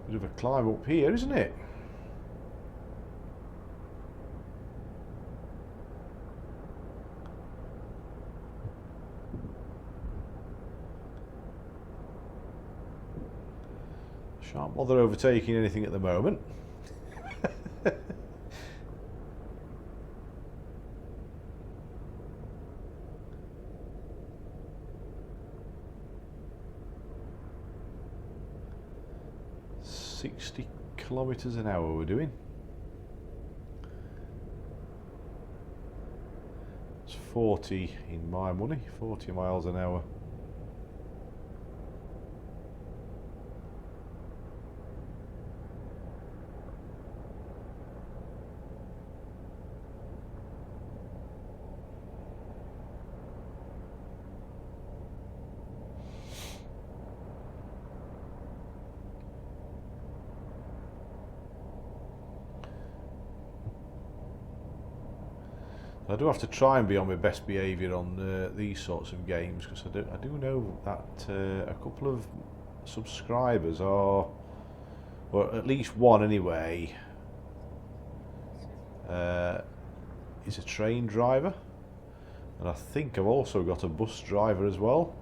Bit of a climb up here, isn't it? Shan't bother overtaking anything at the moment. Kilometers an hour we're doing. It's 40 in my money, 40 miles an hour. I do have to try and be on my best behaviour on these sorts of games, because I do know that a couple of subscribers are, or at least one anyway, is a train driver, and I think I've also got a bus driver as well.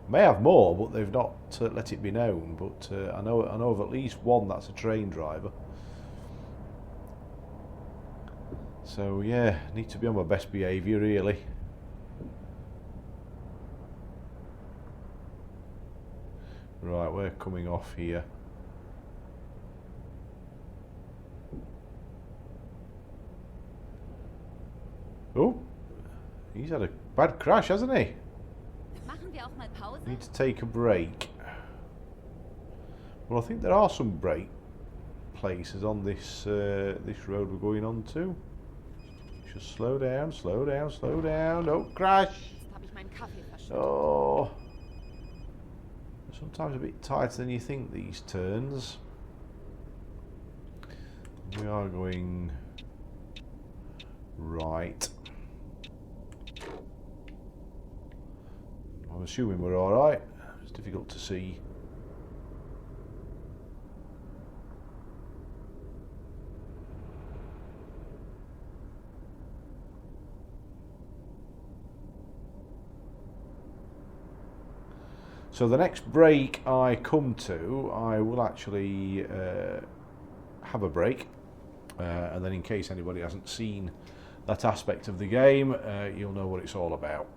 May have more, but they've not let it be known. But I know of at least one that's a train driver. So yeah, need to be on my best behaviour really. Right, we're coming off here. Oh, he's had a bad crash, hasn't he? Machen wir auch mal Pause? Need to take a break. Well, I think there are some break places on this this road we're going on to. Just slow down, slow down, slow down. Don't crash. Habe ich Oh, sometimes a bit tighter than you think, these turns. We are going right. I'm assuming we're alright. It's difficult to see. So the next break I come to, I will actually have a break, and then in case anybody hasn't seen that aspect of the game, you'll know what it's all about.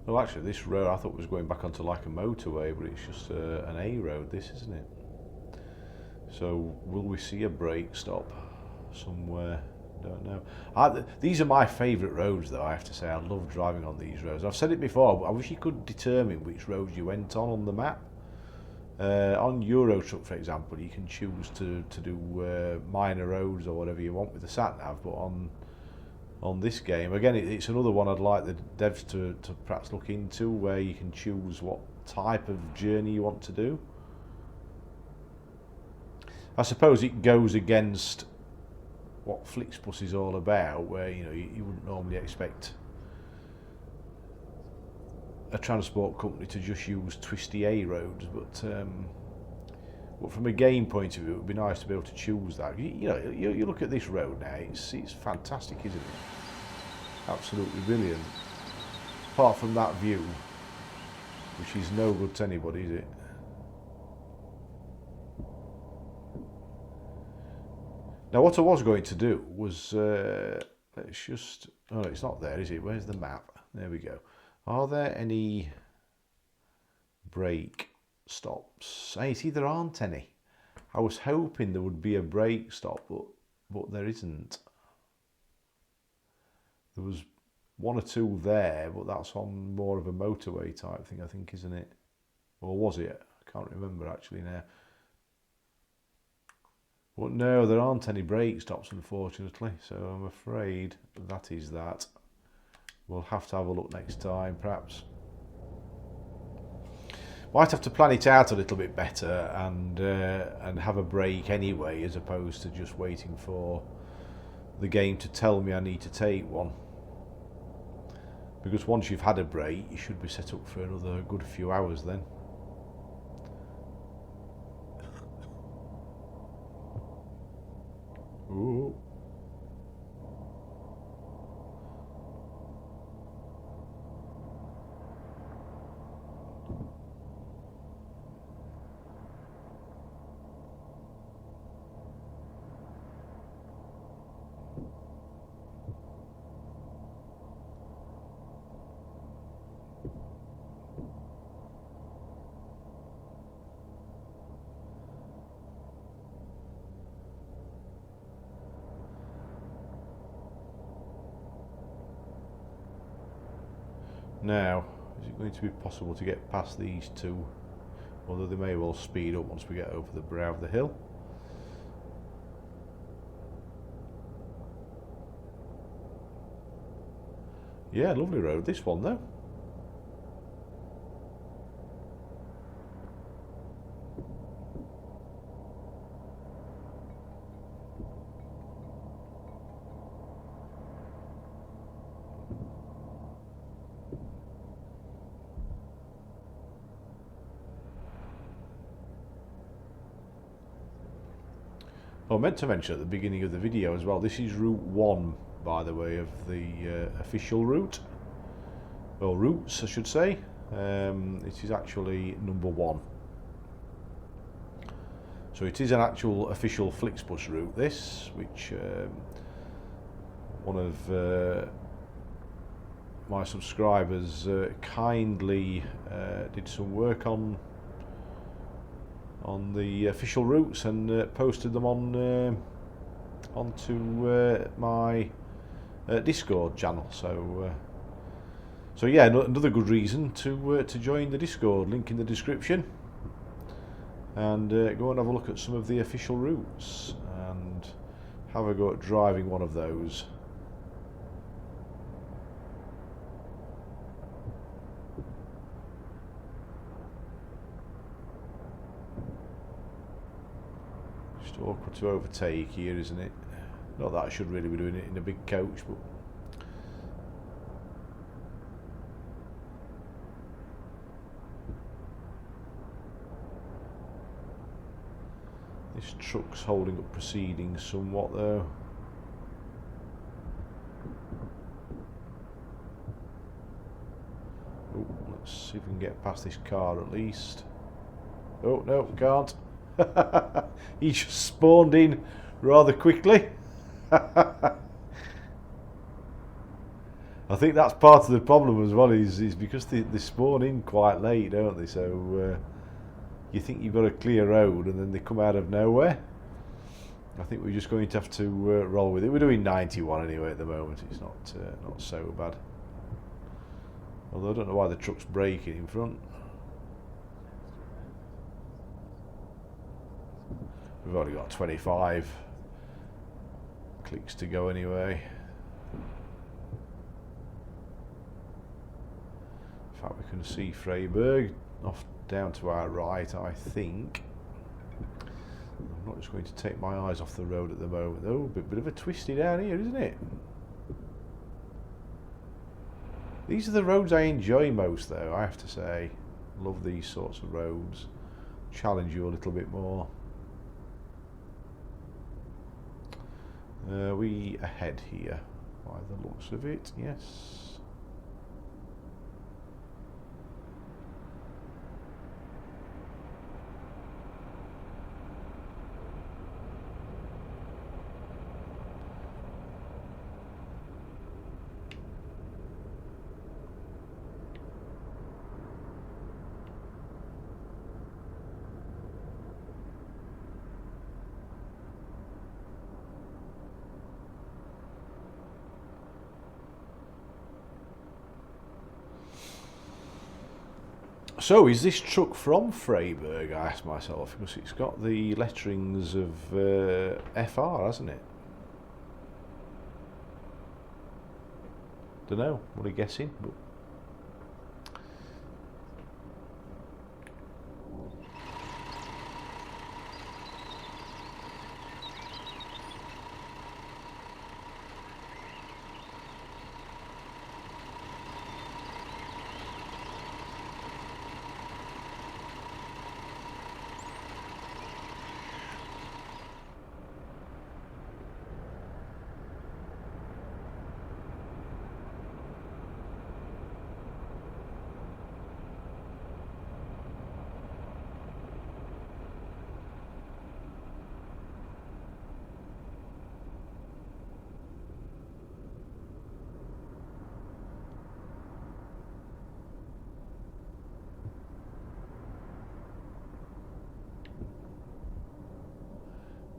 Well, actually, this road I thought was going back onto like a motorway, but it's just an A road, this, isn't it? So, will we see a brake stop somewhere? Don't know. These are my favourite roads, though, I have to say. I love driving on these roads. I've said it before, but I wish you could determine which roads you went on the map. On Eurotruck, for example, you can choose to do minor roads or whatever you want with the sat-nav, but on this game, again, it's another one I'd like the devs to perhaps look into, where you can choose what type of journey you want to do. I suppose it goes against what Flixbus is all about, where you wouldn't normally expect a transport company to just use twisty A roads, but from a game point of view, it would be nice to be able to choose that. You look at this road now; it's fantastic, isn't it? Absolutely brilliant. Apart from that view, which is no good to anybody, is it? Now, what I was going to do was let's just. Oh, it's not there, is it? Where's the map? There we go. Are there any brake stops? Hey, see, there aren't any. I was hoping there would be a brake stop, but there isn't. There was one or two there, but that's on more of a motorway type thing, I think, isn't it? Or was it? I can't remember actually now. But no, there aren't any brake stops, unfortunately, so I'm afraid that is that. We'll have to have a look next time, perhaps. Might have to plan it out a little bit better and have a break anyway, as opposed to just waiting for the game to tell me I need to take one. Because once you've had a break, you should be set up for another good few hours then. Ooh. Now, is it going to be possible to get past these two? Although they may well speed up once we get over the brow of the hill. Yeah, lovely road, this one though. I meant to mention at the beginning of the video as well, this is Route 1, by the way, of the official route. Well, routes, I should say. It is actually number 1. So it is an actual official Flixbus route, this, which one of my subscribers kindly did some work on the official routes and posted them on onto my Discord channel. So yeah, another good reason to join the Discord. Link in the description, and go and have a look at some of the official routes and have a go at driving one of those. Just awkward to overtake here, isn't it? Not that I should really be doing it in a big coach, but this truck's holding up proceedings somewhat though. Oh, let's see if we can get past this car at least. Oh no, can't. He just spawned in rather quickly. I think that's part of the problem as well, is because they spawn in quite late, don't they? So you think you've got a clear road and then they come out of nowhere. I think we're just going to have to roll with it. We're doing 91 anyway at the moment. It's not so bad. Although I don't know why the truck's braking in front. We've only got 25 clicks to go anyway. In fact, we can see Freisberg off down to our right, I think. I'm not just going to take my eyes off the road at the moment though. Bit of a twisty down here, isn't it? These are the roads I enjoy most though, I have to say. Love these sorts of roads. Challenge you a little bit more. We ahead here by the looks of it, yes. So, is this truck from Freisberg, I asked myself, because it's got the letterings of FR, hasn't it? Don't know, what are you guessing? But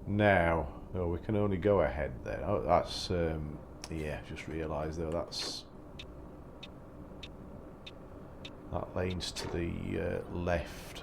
now, oh, we can only go ahead there. Oh, that's yeah, just realised though that lane's to the left.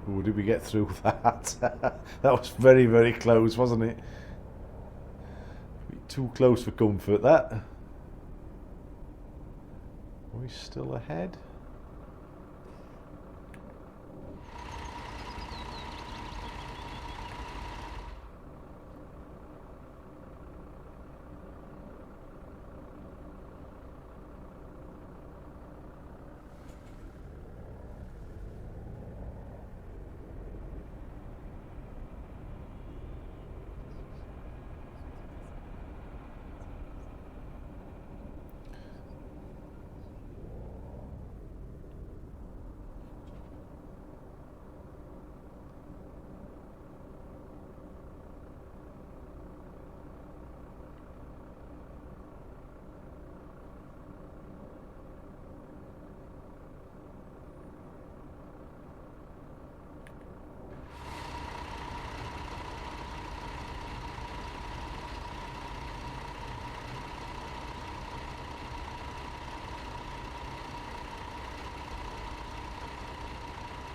Oh, did we get through that? That was very, very close, wasn't it? Too close for comfort, that. Are we still ahead?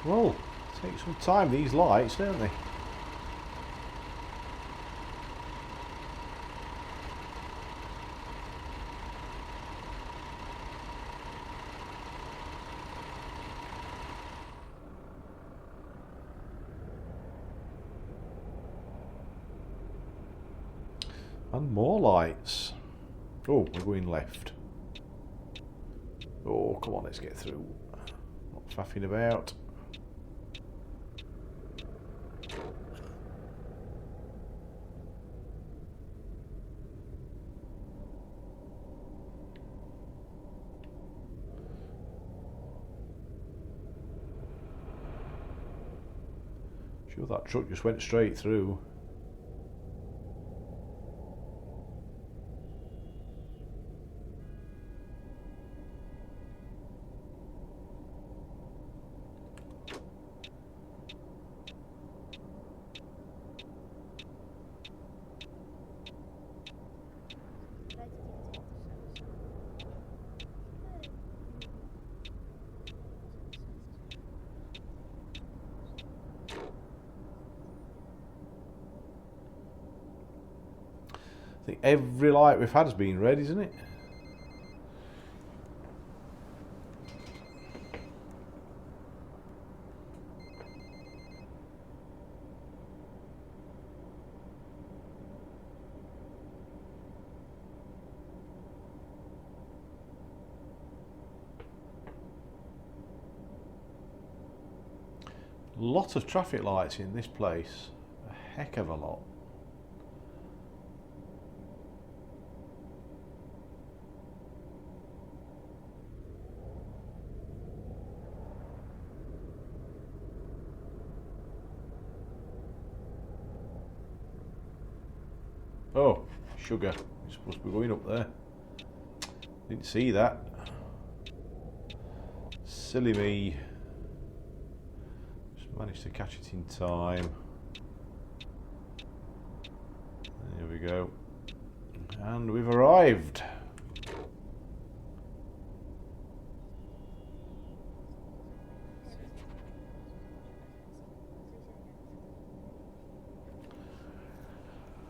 Well, take some time, these lights, don't they? And more lights. Oh, we're going left. Oh, come on, let's get through. Not faffing about. Sure, that truck just went straight through. I think every light we've had has been red, isn't it? Lot of traffic lights in this place. A heck of a lot. Oh, sugar. You're supposed to be going up there. Didn't see that. Silly me. Just managed to catch it in time. There we go. And we've arrived.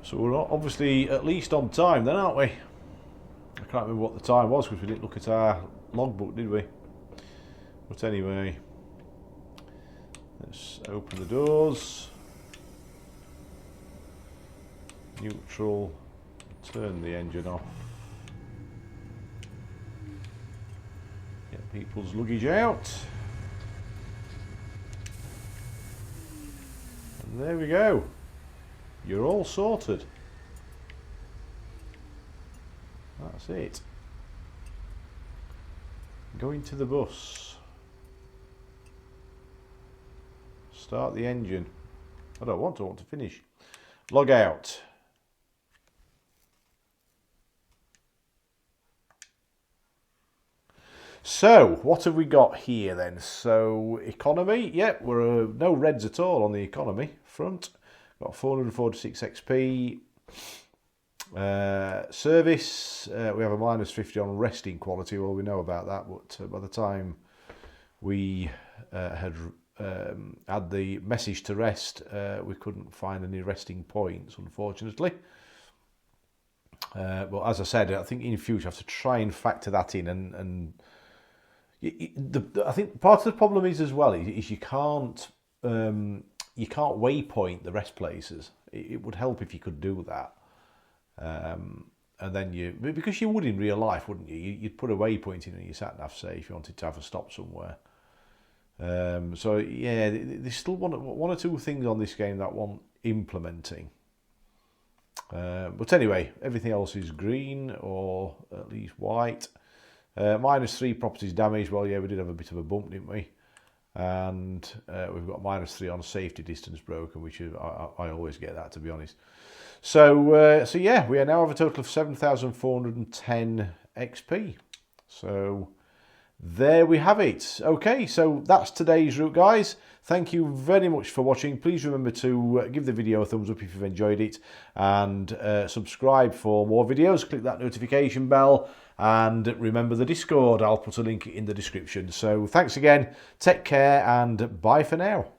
So we're obviously at least on time then, aren't we? I can't remember what the time was because we didn't look at our logbook, did we? But anyway, let's open the doors. Neutral. Turn the engine off. Get people's luggage out. And there we go. You're all sorted. That's it. Going to the bus. Start the engine. I want to finish. Log out. So, what have we got here then? So, economy. Yep, we're no reds at all on the economy front. Got 446 XP. Service, we have a -50 on resting quality. Well, we know about that, but by the time we had the message to rest, we couldn't find any resting points, unfortunately. But as I said, I think in future I have to try and factor that in. And I think part of the problem is as well is you can't waypoint the rest places. It would help if you could do that. And then because you would in real life, wouldn't you? You'd put a waypoint in your sat nav, say, if you wanted to have a stop somewhere. So yeah, there's still one or two things on this game that want implementing. But anyway, everything else is green or at least white. -3 properties damaged. Well, yeah, we did have a bit of a bump, didn't we? And we've got -3 on safety distance broken, which is, I always get that, to be honest. So yeah, we now have a total of 7,410 XP. So there we have it. Okay, so that's today's route, guys. Thank you very much for watching. Please remember to give the video a thumbs up if you've enjoyed it, and subscribe for more videos. Click that notification bell, and remember the Discord. I'll put a link in the description. So thanks again, take care, and bye for now.